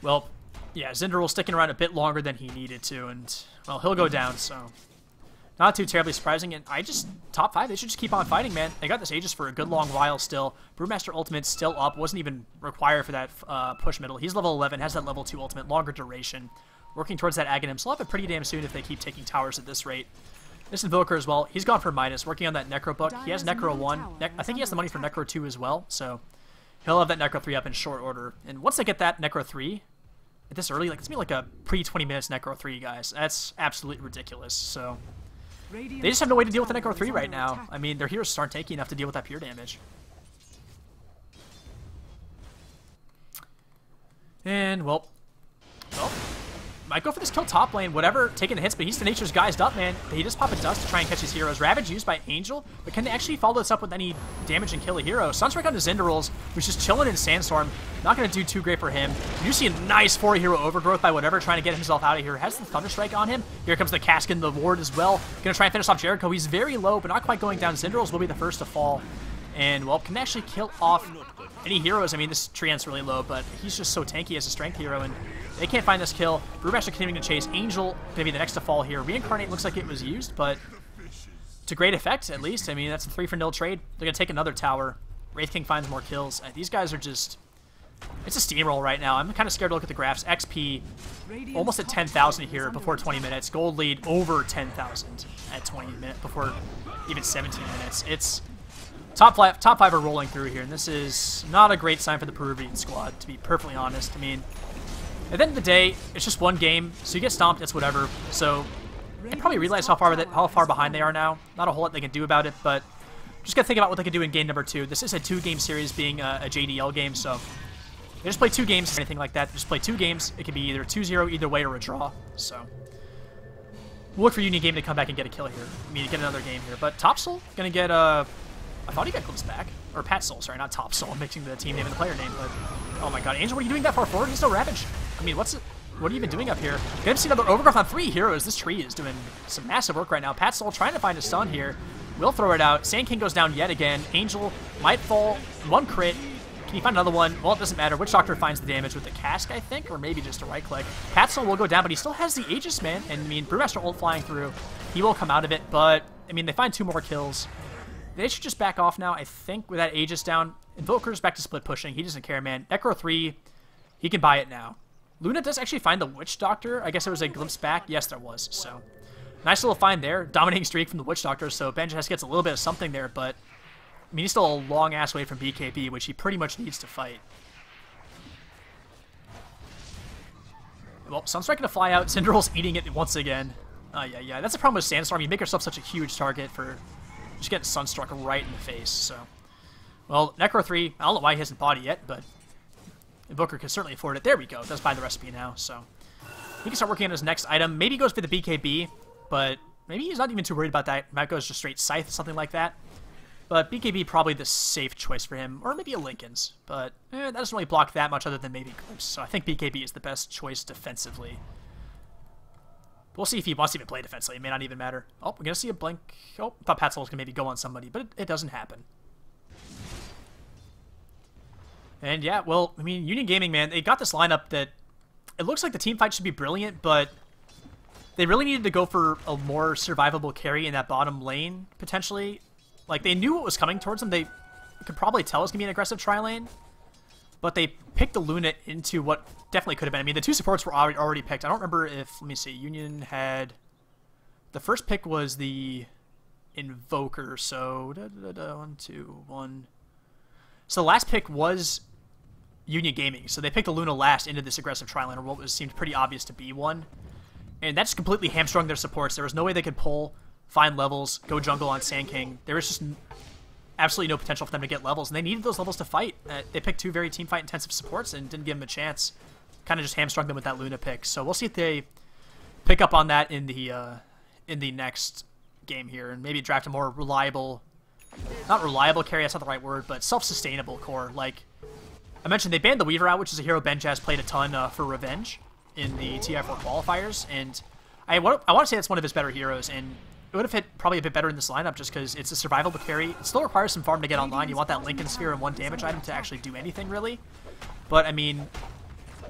Well, yeah, Zyndral's sticking around a bit longer than he needed to, and, well, he'll go down, so. Not too terribly surprising, and top 5, they should just keep on fighting, man. They got this Aegis for a good long while still. Brewmaster ultimate still up, wasn't even required for that push middle. He's level 11, has that level 2 ultimate, longer duration. Working towards that Aghanim, so he'll have it pretty damn soon if they keep taking towers at this rate. This Invoker as well, he's gone for Midas, working on that Necro book. He has Necro 1, I think he has the money for Necro 2 as well, so he'll have that Necro 3 up in short order. And once they get that Necro 3, at this early, like it's gonna be like a pre-20 minutes Necro 3, guys. That's absolutely ridiculous, so. They just have no way to deal with the Necro 3 right now. I mean, their heroes just aren't tanky enough to deal with that pure damage. And, well, might go for this kill top lane, whatever, taking the hits, but he's the Nature's Guised up, man. He just pop a dust to try and catch his heroes. Ravage used by Angel, but can they actually follow this up with any damage and kill a hero? Sunstrike on the Zyndrals, who's just chilling in Sandstorm. Not going to do too great for him. You see a nice 4-hero overgrowth by whatever, trying to get himself out of here. Has the Thunderstrike on him. Here comes the Caskin, the Ward as well. Going to try and finish off Jericho. He's very low, but not quite going down. Zyndrals will be the first to fall. And, well, can actually kill off any heroes. I mean, this Treant's really low, but he's just so tanky as a strength hero, and they can't find this kill. Brewmaster continuing to chase. Angel going to be the next to fall here. Reincarnate looks like it was used, but to great effect, at least. I mean, that's a 3-for-0 trade. They're going to take another tower. Wraith King finds more kills. These guys are just It's a steamroll right now. I'm kind of scared to look at the graphs. XP almost at 10,000 here before 20 minutes. Gold lead over 10,000 at 20 minutes, before even 17 minutes. It's top five are rolling through here, and this is not a great sign for the Peruvian squad, to be perfectly honest. I mean, at the end of the day, it's just one game, so you get stomped, it's whatever. So they probably realize how far behind they are now. Not a whole lot they can do about it, but just gotta think about what they can do in game number 2. This is a 2-game series, being a JDL game, so they just play 2 games or anything like that. Just play 2 games. It could be either 2-0 either way or a draw. So we'll look for Union Game to come back and get a kill here. I mean, get another game here. But Topsol gonna get I thought he got Glimpse back. Or Pat Soul, sorry, not Topsol. I'm mixing the team name and the player name. But oh my god, Angel, what are you doing that far forward? He's no Ravage. I mean, what are you even doing up here? Good to see another overgrowth on 3 heroes. This tree is doing some massive work right now. Pat Soul trying to find a stun here. Will throw it out. Sand King goes down yet again. Angel might fall. 1 crit. Can you find another one? Well, it doesn't matter. Witch Doctor finds the damage with the cask, I think, or maybe just a right click. Pat Soul will go down, but he still has the Aegis, man. And I mean, Brewmaster ult flying through. He will come out of it, but I mean, they find 2 more kills. They should just back off now, I think, with that Aegis down. Invoker's back to split pushing. He doesn't care, man. Necro 3, he can buy it now. Luna does actually find the Witch Doctor. I guess there was a glimpse back. Yes, there was. So nice little find there. Dominating streak from the Witch Doctor. So Benjas gets a little bit of something there, but I mean, he's still a long-ass way from BKB, which he pretty much needs to fight. Well, Sunstrike gonna fly out. Cinderell's eating it once again. Yeah. That's the problem with Sandstorm. You make yourself such a huge target for just getting Sunstruck right in the face. So, well, Necro 3, I don't know why he hasn't bought it yet, but Invoker can certainly afford it. There we go. Does buy the recipe now, so he can start working on his next item. Maybe he goes for the BKB, but maybe he's not even too worried about that. Might go just straight Scythe, something like that. But BKB probably the safe choice for him, or maybe a Lincoln's. But that doesn't really block that much other than maybe Glimpse. So I think BKB is the best choice defensively. We'll see if he wants to even play defensively. It may not even matter. Oh, we're going to see a blink. Oh, I thought Pat Soul was going to maybe go on somebody, but it doesn't happen. And yeah, well, I mean, Union Gaming, man, they got this lineup that it looks like the team fight should be brilliant, but they really needed to go for a more survivable carry in that bottom lane, potentially. Like, they knew what was coming towards them. They could probably tell it was going to be an aggressive tri-lane. But they picked the Luna into what definitely could have been. I mean, the 2 supports were already picked. I don't remember if, let me see, Union had... The first pick was the Invoker, so... 1, 2, 1... So the last pick was Union Gaming. So they picked the Luna last into this aggressive tri-lane, or what seemed pretty obvious to be one. And that just completely hamstrung their supports. There was no way they could pull... find levels, go jungle on Sand King. There was just absolutely no potential for them to get levels, and they needed those levels to fight. They picked 2 very team fight intensive supports and didn't give them a chance. Kind of just hamstrung them with that Luna pick. So we'll see if they pick up on that in the next game here, and maybe draft a more reliable, not reliable carry, that's not the right word, but self-sustainable core. Like I mentioned, they banned the Weaver out, which is a hero Benjaz played a ton for Revenge in the TI4 qualifiers, and I want to say that's one of his better heroes, and it would have hit probably a bit better in this lineup just because it's a survivable carry. It still requires some farm to get online. You want that Lincoln Sphere and 1 damage item to actually do anything, really. But, I mean,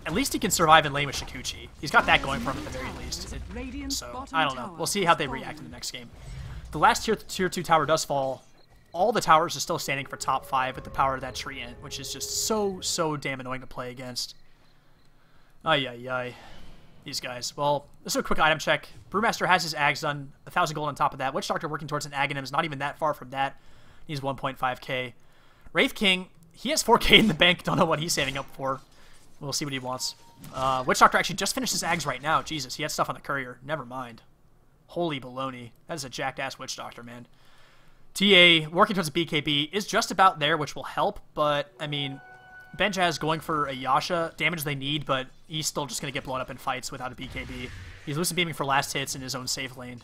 at least he can survive in lane with Shikuchi. He's got that going for him at the very least. So, I don't know. We'll see how they react in the next game. The last tier 2 tower does fall. All the towers are still standing for top 5 with the power of that Treant, which is just so damn annoying to play against. Ay. These guys. Well, this is a quick item check. Brewmaster has his Ags done, 1,000 gold on top of that. Witch Doctor working towards an Aghanim is not even that far from that. He's 1.5k. Wraith King, he has 4k in the bank. Don't know what he's saving up for. We'll see what he wants. Witch Doctor actually just finished his Ags right now. Jesus, he had stuff on the courier. Never mind. Holy baloney. That is a jacked-ass Witch Doctor, man. TA, working towards a BKB, is just about there, which will help, but, I mean... Benjaz going for a Yasha, damage they need, but he's still just going to get blown up in fights without a BKB. He's lucid beaming for last hits in his own safe lane.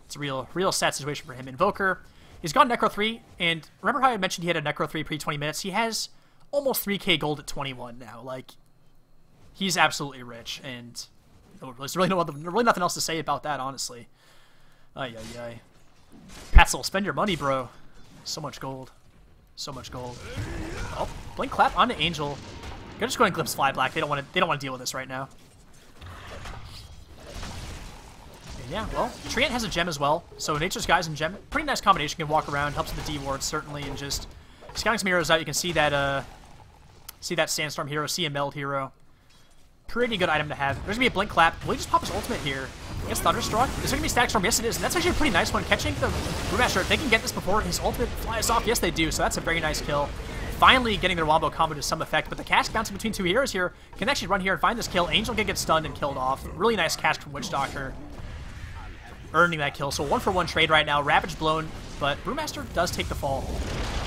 It's a real sad situation for him. Invoker, he's got Necro 3, and remember how I mentioned he had a Necro 3 pre-20 minutes? He has almost 3k gold at 21 now. Like, he's absolutely rich, and there's really nothing else to say about that, honestly. Ay. Patzel, spend your money, bro. So much gold. So much gold. Oh, blink clap onto Angel. They're just going to Glimpse Fly Black. They don't want to deal with this right now. And yeah, well, Treant has a gem as well. So Nature's Guise and gem, pretty nice combination. Can walk around, helps with the D wards certainly, and just scouting some heroes out. You can see that See that Sandstorm hero, see a Meld hero. Pretty good item to have. There's going to be a Blink Clap. Will he just pop his ultimate here? Against Thunderstruck? Is there going to be Static Storm? Yes, it is. And that's actually a pretty nice one. Catching the Brewmaster. If they can get this before his ultimate flies off, yes, they do. So that's a very nice kill. Finally getting their wombo combo to some effect. But the cask bouncing between two heroes here can actually run here and find this kill. Angel can get stunned and killed off. Really nice cask from Witch Doctor. Earning that kill. So 1-for-1 trade right now. Ravage blown. But Brewmaster does take the fall.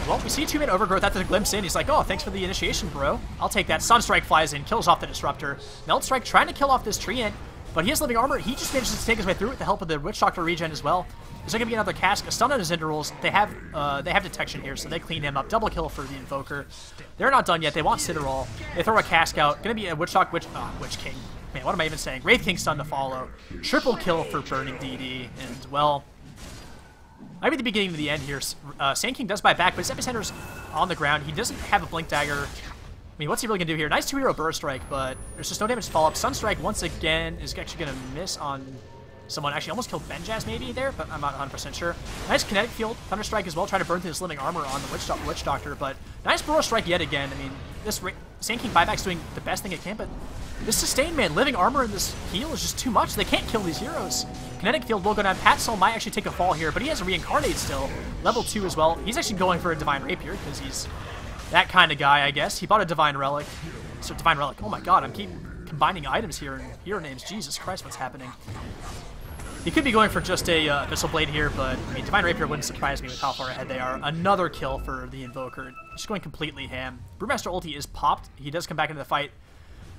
Well, we see 2-man Overgrowth after the glimpse in. He's like, oh, thanks for the initiation, bro. I'll take that. Sunstrike flies in, kills off the Disruptor. Meld Strike trying to kill off this Treant, but he has living armor. He just manages to take his way through with the help of the Witch Doctor regen as well. There's going to be another cask, a stun on his intervals. They have detection here, so they clean him up. Double kill for the Invoker. They're not done yet. They want Citadel. They throw a cask out. Going to be a Witch King. Man, what am I even saying? Wraith King stun to follow. Triple kill for Burning DD, and well, might be the beginning of the end here. Sand King does buy back, but his Epicenter's on the ground. He doesn't have a Blink Dagger. I mean, what's he really going to do here? Nice 2-hero Burst Strike, but there's just no damage to follow up. Sunstrike, once again, is actually going to miss on someone. Actually, almost killed Benjaz maybe there, but I'm not 100% sure. Nice Kinetic Field. Thunderstrike as well, trying to burn through his living armor on the Witch Doctor, but nice Burrow Strike yet again. I mean, this Sand King buyback's doing the best thing it can, but this sustain, man, living armor and this heal is just too much. They can't kill these heroes. Kinetic Field will go down. Pat Soul might actually take a fall here, but he has a Reincarnate still. Level 2 as well. He's actually going for a Divine Rapier because he's that kind of guy, I guess. He bought a Divine Relic. So Divine Relic. Oh my god, I'm keep combining items here and hero names. Jesus Christ, what's happening? He could be going for just a Abyssal Blade here, but I mean, Divine Rapier wouldn't surprise me with how far ahead they are. Another kill for the Invoker. Just going completely ham. Brewmaster ulti is popped. He does come back into the fight.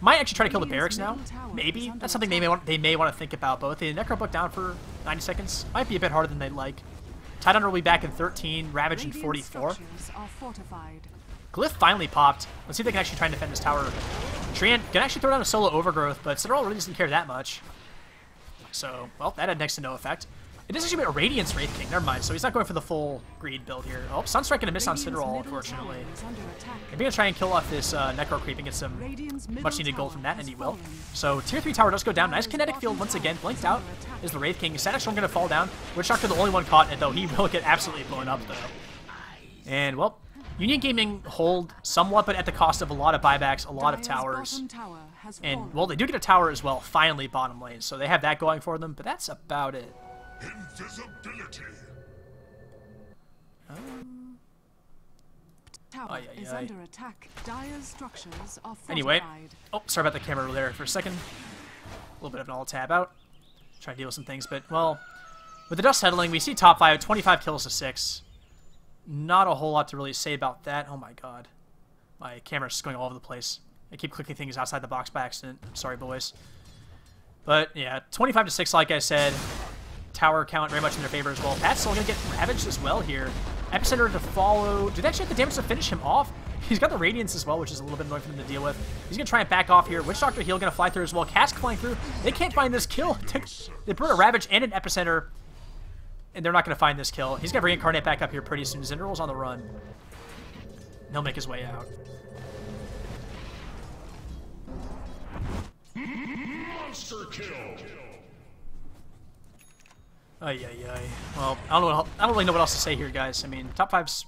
Might actually try to kill the barracks now. Maybe. That's something they may want to think about both. The Necro Book down for 90 seconds. Might be a bit harder than they'd like. Tidehunter will be back in 13. Ravage in 44. Glyph finally popped. Let's see if they can actually try and defend this tower. Treant can actually throw down a solo Overgrowth, but Citadel really doesn't care that much. So, well, that had next to no effect. It is actually a Radiance Wraith King. Never mind. So he's not going for the full Greed build here. Oh, Sunstrike going to miss on Citadel, unfortunately. Maybe going to try and kill off this Necro Creep and get some much needed gold from that, and he will. So Tier 3 tower does go down. Nice Kinetic Field once again. Blinked out is the Wraith King. Static Storm going to fall down. Witch Doctor the only one caught it, though. He will get absolutely blown up, though. And, well, Union Gaming hold somewhat, but at the cost of a lot of buybacks, a lot of towers. And, well, they do get a tower as well, finally, bottom lane. So they have that going for them, but that's about it. Invisibility. Tower is under attack. Dire's structures are fortified. Anyway, oh, sorry about the camera over there for a second. A little bit of an alt tab out. Trying to deal with some things, but, well, with the dust settling, we see top 5, 25 kills to 6. Not a whole lot to really say about that. Oh my god. My camera's just going all over the place. I keep clicking things outside the box by accident. Sorry, boys. But, yeah, 25 to 6, like I said. Tower count very much in their favor as well. Pat's still going to get ravaged as well here. Epicenter to follow. Do they actually have the damage to finish him off? He's got the Radiance as well, which is a little bit annoying for them to deal with. He's going to try and back off here. Witch Doctor Heal going to fly through as well. Cask flying through. They can't find this kill. They put a Ravage and an Epicenter, and they're not going to find this kill. He's going to Reincarnate back up here pretty soon. Zinderal's on the run. And he'll make his way out. Monster kill. Well, I don't really know what else to say here, guys. I mean, top 5's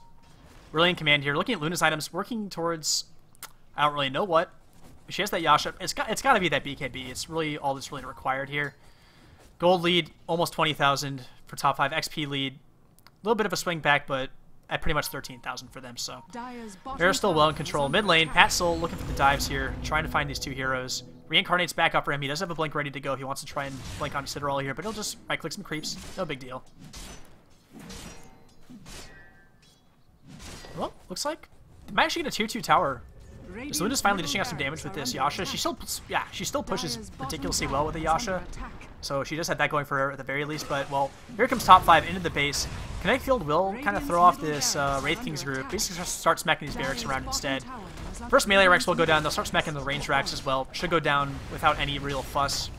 really in command here. Looking at Luna's items, working towards I don't really know what. She has that Yasha. It's got to be that BKB. It's really all that's really required here. Gold lead, almost 20,000 for top 5. XP lead, a little bit of a swing back, but at pretty much 13,000 for them. So they're still well in control. Mid lane, Pat Soul looking for the dives here, trying to find these two heroes. Reincarnate's back up for him. He does have a blink ready to go. He wants to try and blink on Citadel here, but he'll just right-click some creeps. No big deal. Well, looks like they might actually get a 2-2 tower. So Luna's finally dishing out some damage with this Yasha. She still pushes ridiculously well with the Yasha. So she does have that going for her at the very least. But, well, here comes top 5 into the base. Kinetic Field will kind of throw off this Wraith King's group. Basically just start smacking these barracks around instead. First melee Rex will go down. They'll start smacking the range racks as well. Should go down without any real fuss.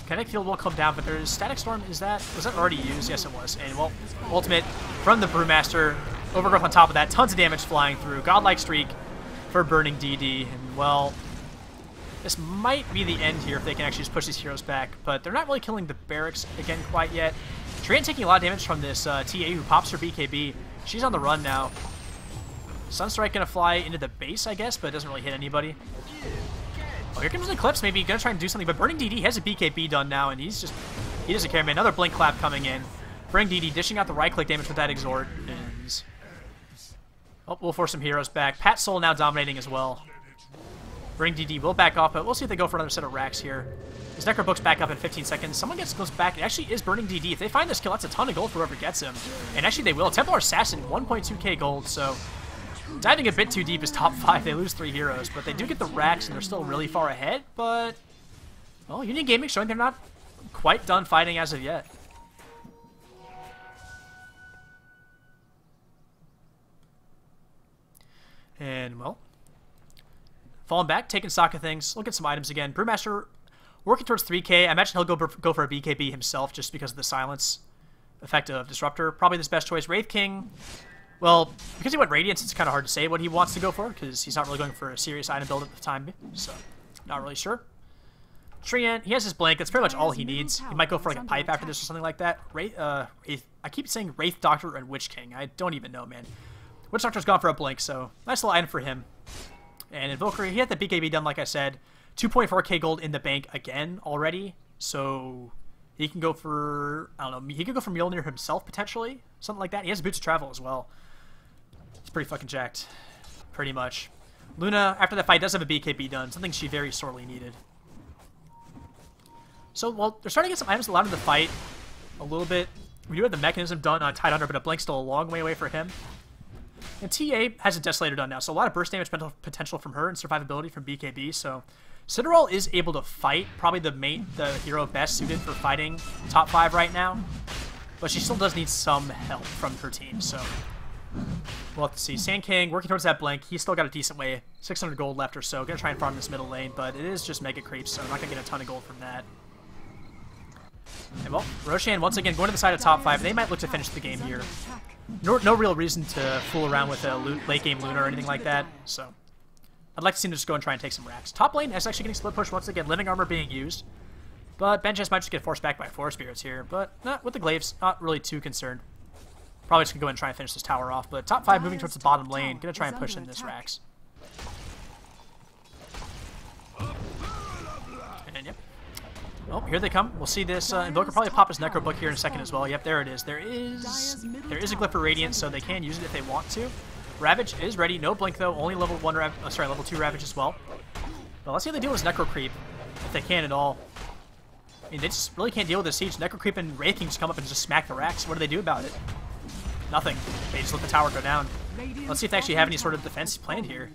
Kinetic Field will come down, but there's Static Storm. Was that already used? Yes, it was. And, well, ultimate from the Brewmaster. Overgrowth on top of that. Tons of damage flying through. Godlike Streak for Burning DD. And, well, this might be the end here if they can actually just push these heroes back. But they're not really killing the barracks again quite yet. Treant taking a lot of damage from this TA who pops her BKB. She's on the run now. Sunstrike gonna fly into the base, I guess, but it doesn't really hit anybody. Oh, here comes the Eclipse, maybe gonna try and do something, but Burning DD has a BKB done now, and he doesn't care, man. Another Blink Clap coming in. Burning DD dishing out the right-click damage with that Exhort, and... Oh, we'll force some heroes back. Pat Soul now dominating as well. Burning DD will back off, but we'll see if they go for another set of racks here. His Necrobook's back up in 15 seconds. Someone goes back. It actually is Burning DD. If they find this kill, that's a ton of gold for whoever gets him. And actually they will. Templar Assassin, 1.2k gold, so... Diving a bit too deep is top 5. They lose 3 heroes, but they do get the racks, and they're still really far ahead, but... Well, Union Gaming showing they're not quite done fighting as of yet. And, well... Falling back, taking stock of things. Look at some items again. Brewmaster working towards 3k. I imagine he'll go for a BKB himself just because of the silence effect of Disruptor. Probably his best choice. Wraith King... Well, because he went Radiance, it's kind of hard to say what he wants to go for, because he's not really going for a serious item build at the time, so not really sure. Treant, he has his Blink, that's pretty much all he needs. He might go for like a Pipe after this or something like that. Wraith, I keep saying Wraith Doctor and Witch King. I don't even know, man. Witch Doctor's gone for a Blink, so nice little item for him. And Invoker, he had the BKB done, like I said. 2.4k gold in the bank again already, so he can go for, I don't know, he could go for Mjolnir himself, potentially. Something like that. He has Boots of Travel as well. He's pretty fucking jacked. Pretty much. Luna, after that fight, does have a BKB done. Something she very sorely needed. So, well, they're starting to get some items that allow him to fight a little bit. We do have the Mechanism done on Tidehunter, but a Blink's still a long way away for him. And TA has a Desolator done now, so a lot of burst damage potential from her and survivability from BKB, so... Citadel is able to fight, probably the hero best suited for fighting top 5 right now. But she still does need some help from her team, so... We'll have to see. Sand King working towards that Blink. He's still got a decent way. 600 gold left or so. Gonna try and farm this middle lane, but it is just Mega Creeps, so I'm not gonna get a ton of gold from that. And well, Roshan once again going to the side of top 5. They might look to finish the game here. No real reason to fool around with a late game Luna or anything like that, so... I'd like to see them just go and try and take some racks. Top lane is actually getting split push once again. Living Armor being used. But Benjas might just get forced back by Forest Spirits here. But with the Glaives, not really too concerned. Probably just going to go ahead and try and finish this tower off. But top 5 moving towards the bottom lane. Going to try and push in this racks. And yep. Well, here they come. We'll see this. Invoker probably pop his Necro Book here in a second as well. Yep, there it is. There is a Glyph for Radiance, so they can use it if they want to. Ravage is ready. No Blink, though. Only level 2 Ravage as well. But let's see how they deal with this Necro Creep, if they can at all. I mean, they just really can't deal with this siege. Necro Creep and Wraith King just come up and just smack the racks. What do they do about it? Nothing. They just let the tower go down. Let's see if they actually have any sort of defense planned here.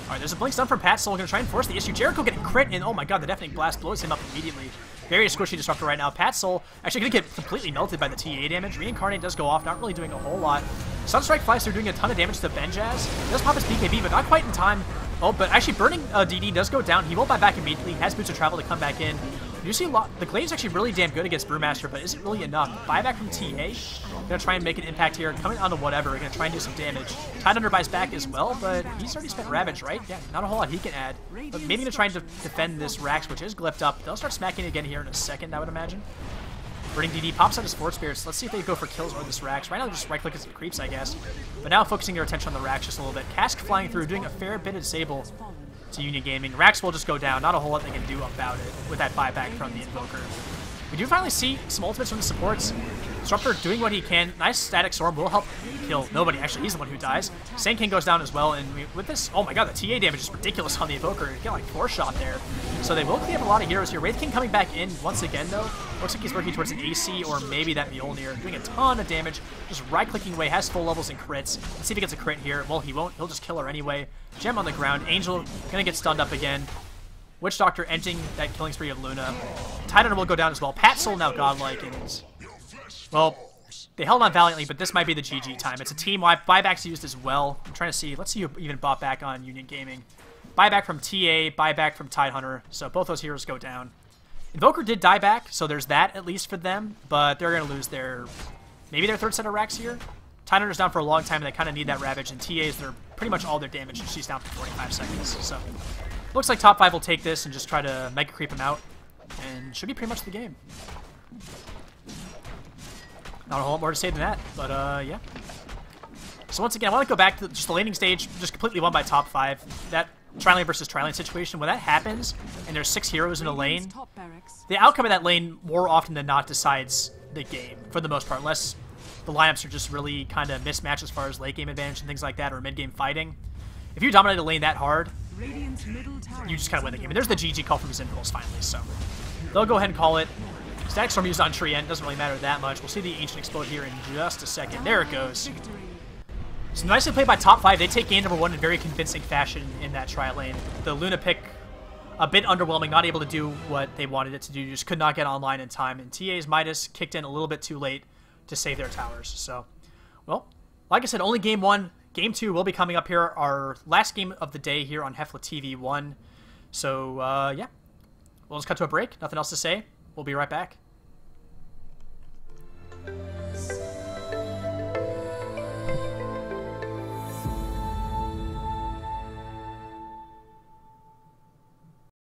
Alright, there's a Blink stun from Pat Soul. Going to try and force the issue. Jericho getting crit, and oh my god, the Deafening Blast blows him up immediately. Very squishy Disruptor right now. Pat Soul actually going to get completely melted by the TA damage. Reincarnate does go off, not really doing a whole lot. Sunstrike flies through, doing a ton of damage to Benjaz. He does pop his BKB, but not quite in time. Oh, but actually Burning DD does go down. He will buy back immediately. Has Boots of Travel to come back in. You see a lot. The Glaive's actually really damn good against Brewmaster, but isn't really enough. Buyback from TA. Gonna try and make an impact here. Coming onto whatever. Gonna try and do some damage. Tidehunter buys back as well, but he's already spent Ravage, right? Yeah, not a whole lot he can add. But maybe gonna try and defend this Rax, which is glyphed up. They'll start smacking again here in a second, I would imagine. Burning DD pops out his Force Spirits. Let's see if they go for kills or this Rax. Right now they're just right-click as the creeps, I guess. But now focusing their attention on the Rax just a little bit. Cask flying through, doing a fair bit of disable to Union Gaming. Rax will just go down. Not a whole lot they can do about it with that buyback from the Invoker. We do finally see some ultimates from the supports. Disruptor doing what he can. Nice Static Storm will help kill nobody. Actually, he's the one who dies. Sand King goes down as well, and with this, oh my god, the TA damage is ridiculous on the Invoker. You get like 4-shot there. So they will clean up a lot of heroes here. Wraith King coming back in once again, though. Looks like he's working towards an AC or maybe that Mjolnir. Doing a ton of damage. Just right-clicking away. Has full levels and crits. Let's see if he gets a crit here. Well, he won't. He'll just kill her anyway. Gem on the ground. Angel gonna get stunned up again. Witch Doctor ending that killing spree of Luna. Tidehunter will go down as well. Pat Soul now godlike, and well, they held on valiantly, but this might be the GG time. It's a team-wide. Buyback's used as well. I'm trying to see. Let's see who even bought back on Union Gaming. Buyback from TA, buyback from Tidehunter. So both those heroes go down. Invoker did die back, so there's that at least for them, but they're going to lose maybe their third set of racks here. Tidehunter's down for a long time, and they kind of need that Ravage, and TA's pretty much all their damage, and she's down for 45 seconds. So looks like top 5 will take this and just try to Mega Creep him out, and should be pretty much the game. Not a whole lot more to say than that, but yeah. So once again, I want to go back to just the laning stage, just completely won by top 5. That tri-lane versus tri-lane situation, when that happens, and there's 6 heroes in a lane, the outcome of that lane more often than not decides the game, for the most part, unless the lineups are just really kind of mismatched as far as late game advantage and things like that, or mid-game fighting. If you dominate a lane that hard, you just kind of win the game. And there's the GG call from Zinfils finally, so they'll go ahead and call it. Static Storm used on tree end, doesn't really matter that much. We'll see the Ancient explode here in just a second. There it goes. So nicely played by top 5. They take game number 1 in very convincing fashion in that tri-lane. The Luna pick, a bit underwhelming, not able to do what they wanted it to do, just could not get online in time. And TA's Midas kicked in a little bit too late to save their towers. So, well, like I said, only game 1. Game 2 will be coming up here, our last game of the day here on Heflatv 1. So, yeah, we'll just cut to a break. Nothing else to say. We'll be right back.